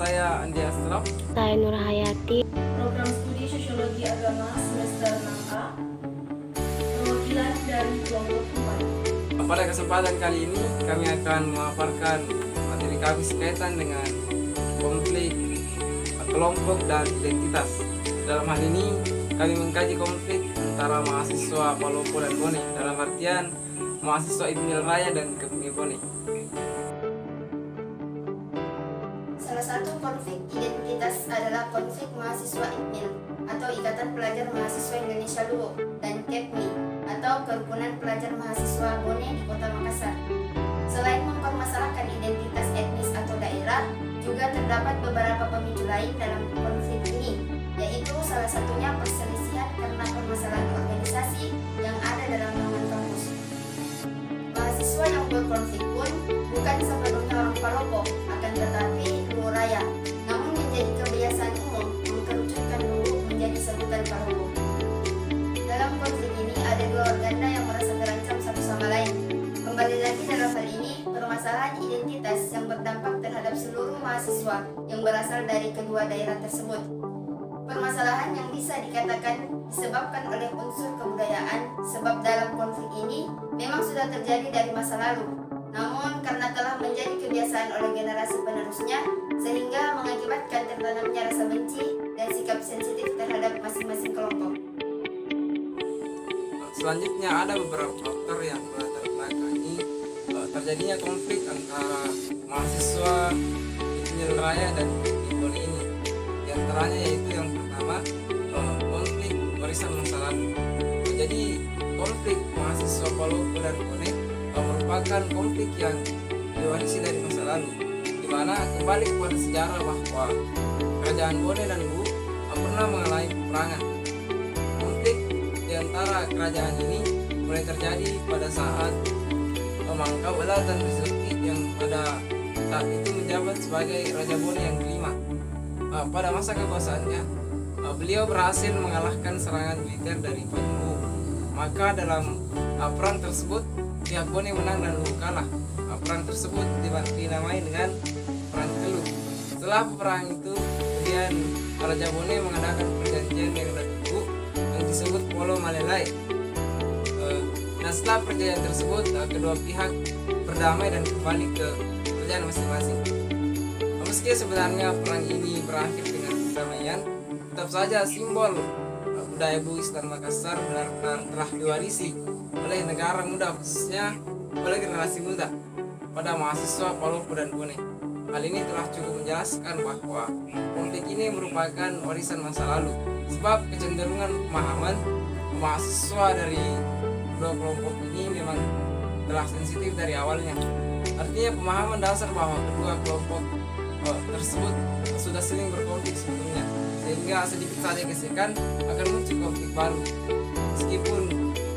saya Andi Astraf. Saya Nur Hayati. Program Studi Sosiologi Agama semester 6A. Perwakilan dari kelompok 4. Pada kesempatan kali ini kami akan memaparkan materi kami berkaitan dengan konflik kelompok dan identitas. Dalam hal ini kami mengkaji konflik antara mahasiswa Palopo dan Bone, dalam artian mahasiswa Ibnil Raya dan Kebumi Bone. Salah satu konflik identitas adalah konflik mahasiswa IPMIL atau Ikatan Pelajar Mahasiswa Indonesia Luo dan KEPMI atau Kerukunan Pelajar Mahasiswa Bone di Kota Makassar. Selain mempermasalahkan identitas etnis atau daerah, juga terdapat beberapa pemicu lain dalam konflik ini, yaitu salah satunya perselisihan karena permasalahan organisasi yang ada dalam naungan kampus. Mahasiswa yang berkonflik pun bukan sepenuhnya orang Palopo, akan tetapi Luo Raya, namun menjadi kebiasaan umum mengkerucutkan Luo menjadi sebutan Palopo. Dalam konflik ini ada dua organda yang merasa terancam satu sama lain. Kembali lagi dalam hal ini, permasalahan identitas yang berdampak terhadap seluruh mahasiswa yang berasal dari kedua daerah tersebut. Permasalahan yang bisa dikatakan disebabkan oleh unsur kebudayaan, sebab dalam konflik ini memang sudah terjadi dari masa lalu. Namun karena telah menjadi kebiasaan oleh generasi penerusnya, sehingga mengakibatkan tertanamnya rasa benci dan sikap sensitif terhadap masing-masing kelompok. Selanjutnya ada beberapa faktor yang melatar belakangi terjadinya konflik antara mahasiswa Ibnil Raya dan Kebumi Bone ini. Di antaranya yaitu yang pertama, konflik warisan masa lalu. Jadi konflik mahasiswa Palopo dan Bone merupakan konflik yang diwarisi dari masa lalu, di mana kembali kepada sejarah bahwa kerajaan Bone dan Luo pernah mengalami peperangan. Konflik di antara kerajaan ini mulai terjadi pada saat Mangkau Bela dan Rizki yang pada saat itu menjabat sebagai Raja Bone yang kelima. Pada masa kekuasaannya, beliau berhasil mengalahkan serangan militer dari Luo. Maka dalam perang tersebut pihak Bone menang dan Luo kalah. Perang tersebut dinamai dengan Perang Teluk. Setelah peperangan itu, kemudian Raja Bone mengadakan perjanjian dengan Ratu Luo yang disebut Polo Malelai. Nah, setelah perjanjian tersebut, kedua pihak berdamai dan kembali ke kerajaan masing-masing. Meski sebenarnya perang ini berakhir dengan perdamaian, tetap saja simbol budaya Bugis dan Makassar benar-benar telah diwarisi oleh negara muda, khususnya oleh generasi muda pada mahasiswa Palopo dan Bone. Hal ini telah cukup menjelaskan bahwa konflik ini merupakan warisan masa lalu, sebab kecenderungan pemahaman mahasiswa dari kedua kelompok ini memang telah sensitif dari awalnya. Artinya pemahaman dasar bahwa kedua kelompok tersebut sudah sering berkonflik sebelumnya, sehingga sedikit saja gesekan akan muncul konflik baru, meskipun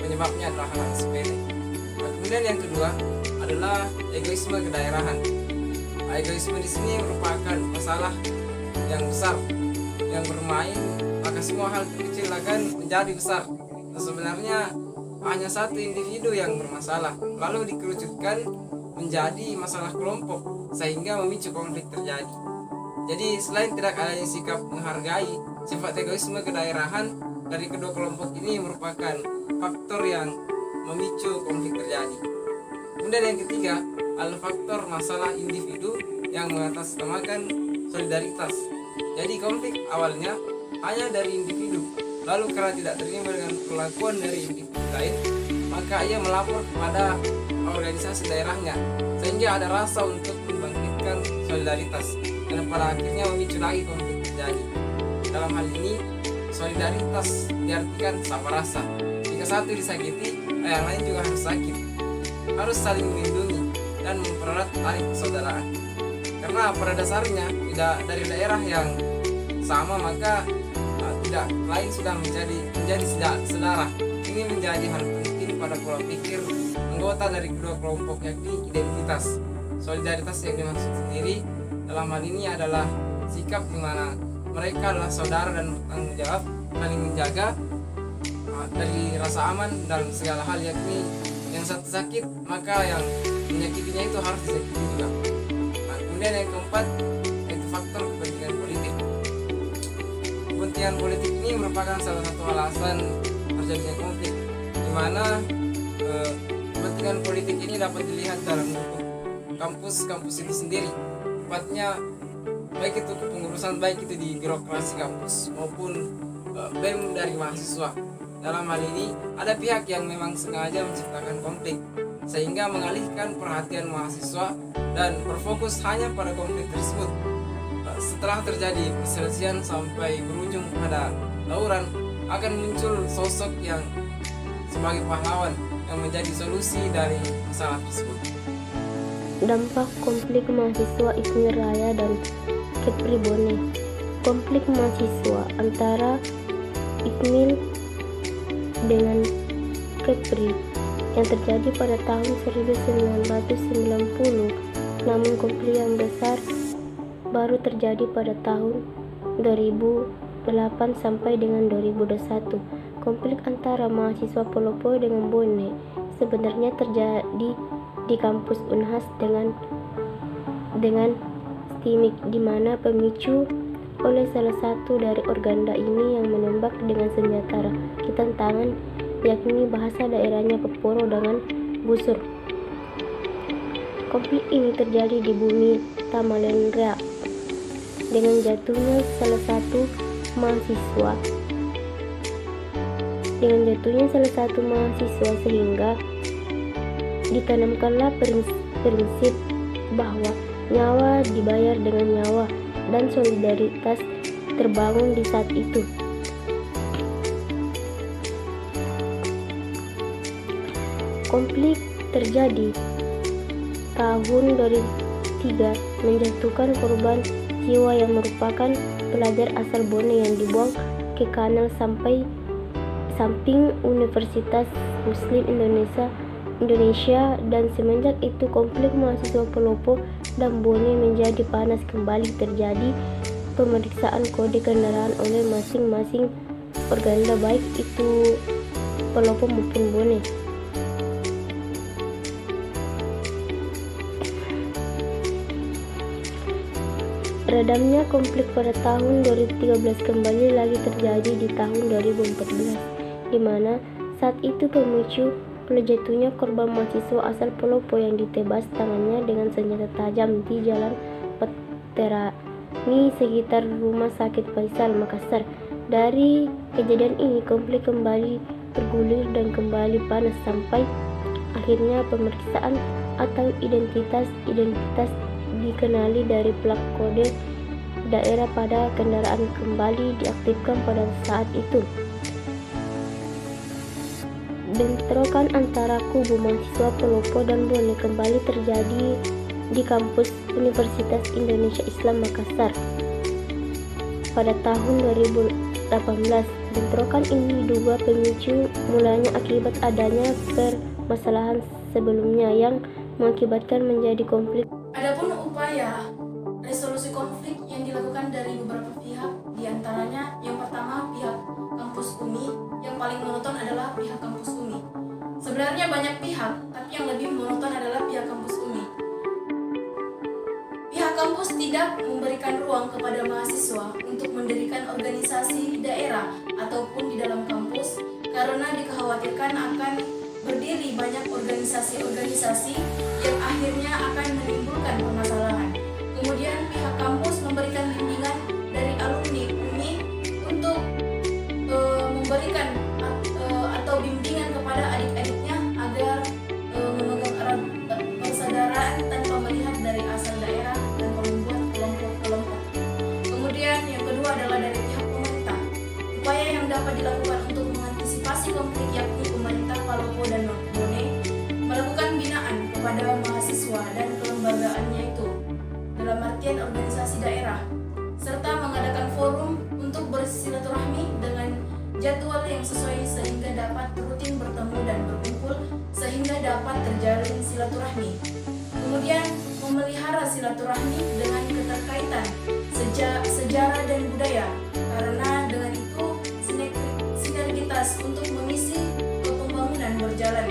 penyebabnya adalah hal sepele. Kemudian yang kedua adalah egoisme kedaerahan. Egoisme di sini merupakan masalah yang besar yang bermain, maka semua hal kecil akan menjadi besar. Sebenarnya hanya satu individu yang bermasalah, lalu dikerucutkan menjadi masalah kelompok sehingga memicu konflik terjadi. Jadi selain tidak adanya sikap menghargai, sifat egoisme kedaerahan dari kedua kelompok ini merupakan faktor yang memicu konflik terjadi. Kemudian yang ketiga adalah faktor masalah individu yang mengatasnamakan solidaritas. Jadi konflik awalnya hanya dari individu, lalu karena tidak terima dengan perlakuan dari individu lain, maka ia melapor kepada organisasi daerahnya, sehingga ada rasa untuk membangkitkan solidaritas, dan pada akhirnya memicu lagi konflik terjadi. Dalam hal ini, solidaritas diartikan sama rasa. Jika satu disakiti, yang lain juga harus sakit. Harus saling melindungi dan mempererat tali persaudaraan. Karena pada dasarnya tidak dari daerah yang sama, maka tidak lain sudah menjadi saudara. Ini menjadi hal penting pada pola pikir anggota dari kedua kelompok, yakni identitas. Solidaritas yang dimaksud sendiri dalam hal ini adalah sikap di mana mereka adalah saudara dan bertanggung jawab saling menjaga dari rasa aman dalam segala hal, yakni yang satu sakit maka yang menyakitinya itu harus disakiti juga. Kemudian yang keempat itu faktor kepentingan politik ini merupakan salah satu alasan terjadinya konflik, di mana kepentingan politik ini dapat dilihat dalam bentuk kampus itu sendiri. Tepatnya baik itu kepengurusan, baik itu di birokrasi kampus maupun BEM dari mahasiswa. Dalam hal ini ada pihak yang memang sengaja menciptakan konflik sehingga mengalihkan perhatian mahasiswa dan berfokus hanya pada konflik tersebut. Setelah terjadi perselisihan sampai berujung pada tawuran, akan muncul sosok yang sebagai pahlawan yang menjadi solusi dari masalah tersebut. Dampak konflik mahasiswa IKMIL Raya dan Kepri Bone. Konflik mahasiswa antara IKMIL dengan Kepri yang terjadi pada tahun 1990, namun konflik yang besar baru terjadi pada tahun 2008 sampai dengan 2021. Konflik antara mahasiswa Polopo dengan Bone sebenarnya terjadi di kampus Unhas dengan STIMIK, di mana pemicu oleh salah satu dari organda ini yang menembak dengan senjata rakitan tangan, yakni bahasa daerahnya Peporo dengan busur. Konflik ini terjadi di bumi Tamalenrea dengan jatuhnya salah satu mahasiswa sehingga ditanamkanlah prinsip bahwa nyawa dibayar dengan nyawa dan solidaritas terbangun di saat itu. Konflik terjadi tahun 2003 menjatuhkan korban jiwa yang merupakan pelajar asal Bone yang dibuang ke kanal samping Universitas Muslim Indonesia, dan semenjak itu konflik mahasiswa Polopo dan Bone menjadi panas kembali. Terjadi pemeriksaan kode kendaraan oleh masing-masing organda baik itu Polopo maupun Bone. Redamnya konflik pada tahun 2013 kembali lagi terjadi di tahun 2014, di mana saat itu pemicu jatuhnya korban mahasiswa asal Polopo yang ditebas tangannya dengan senjata tajam di Jalan Veterani sekitar Rumah Sakit Faisal, Makassar. Dari kejadian ini konflik kembali bergulir dan kembali panas sampai akhirnya pemeriksaan atau identitas dikenali dari plat kode daerah pada kendaraan kembali diaktifkan pada saat itu. Bentrokan antara kubu mahasiswa Polopo dan Bone kembali terjadi di kampus Universitas Indonesia Islam Makassar pada tahun 2018. Bentrokan ini diduga pemicu mulanya akibat adanya permasalahan sebelumnya yang mengakibatkan menjadi konflik. Adapun upaya resolusi konflik yang dilakukan dari beberapa pihak, diantaranya yang pertama pihak kampus UMI, yang paling monoton adalah pihak kampus UMI. Sebenarnya banyak pihak, tapi yang lebih monoton adalah pihak kampus UMI. Pihak kampus tidak memberikan ruang kepada mahasiswa untuk mendirikan organisasi di daerah ataupun di dalam kampus karena dikhawatirkan akan berdiri banyak organisasi-organisasi yang akhirnya akan menimbulkan permasalahan. Kemudian pihak kampus memberikan bimbingan dari alumni UMI untuk memberikan atau bimbingan kepada adik-adiknya agar memegang erat persaudaraan tanpa melihat dari asal daerah dan membuat kelompok-kelompok. Kemudian yang kedua adalah dari pihak pemerintah. Upaya yang dapat dilakukan untuk mengantisipasi konflik yakni pemerintah Palopo dan Bone melakukan binaan kepada mahasiswa dan kelembagaannya itu dalam artian organisasi daerah, serta mengadakan forum untuk bersilaturahmi dengan jadwal yang sesuai sehingga dapat rutin bertemu dan berkumpul sehingga dapat terjalin silaturahmi. Kemudian memelihara silaturahmi dengan keterkaitan sejarah dan budaya, karena dengan itu sinergitas untuk mengisi pembangunan berjalan,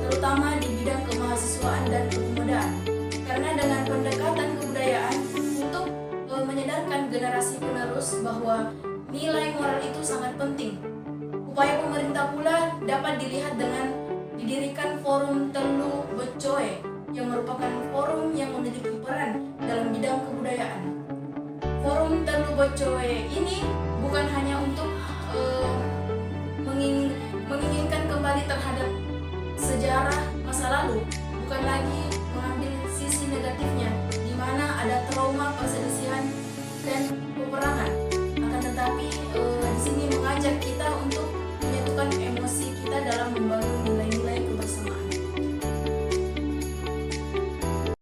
terutama di bidang kemahasiswaan dan kepemudaan. Karena dengan pendekatan kebudayaan untuk menyadarkan generasi penerus bahwa nilai moral itu sangat penting. Upaya pemerintah pula dapat dilihat dengan didirikan Forum Telu Bocoe yang merupakan forum yang memiliki peran dalam bidang kebudayaan. Forum Telu Bocoe ini bukan hanya untuk menginginkan kembali terhadap sejarah masa lalu, bukan lagi mengambil sisi negatifnya di mana ada trauma perselisihan dan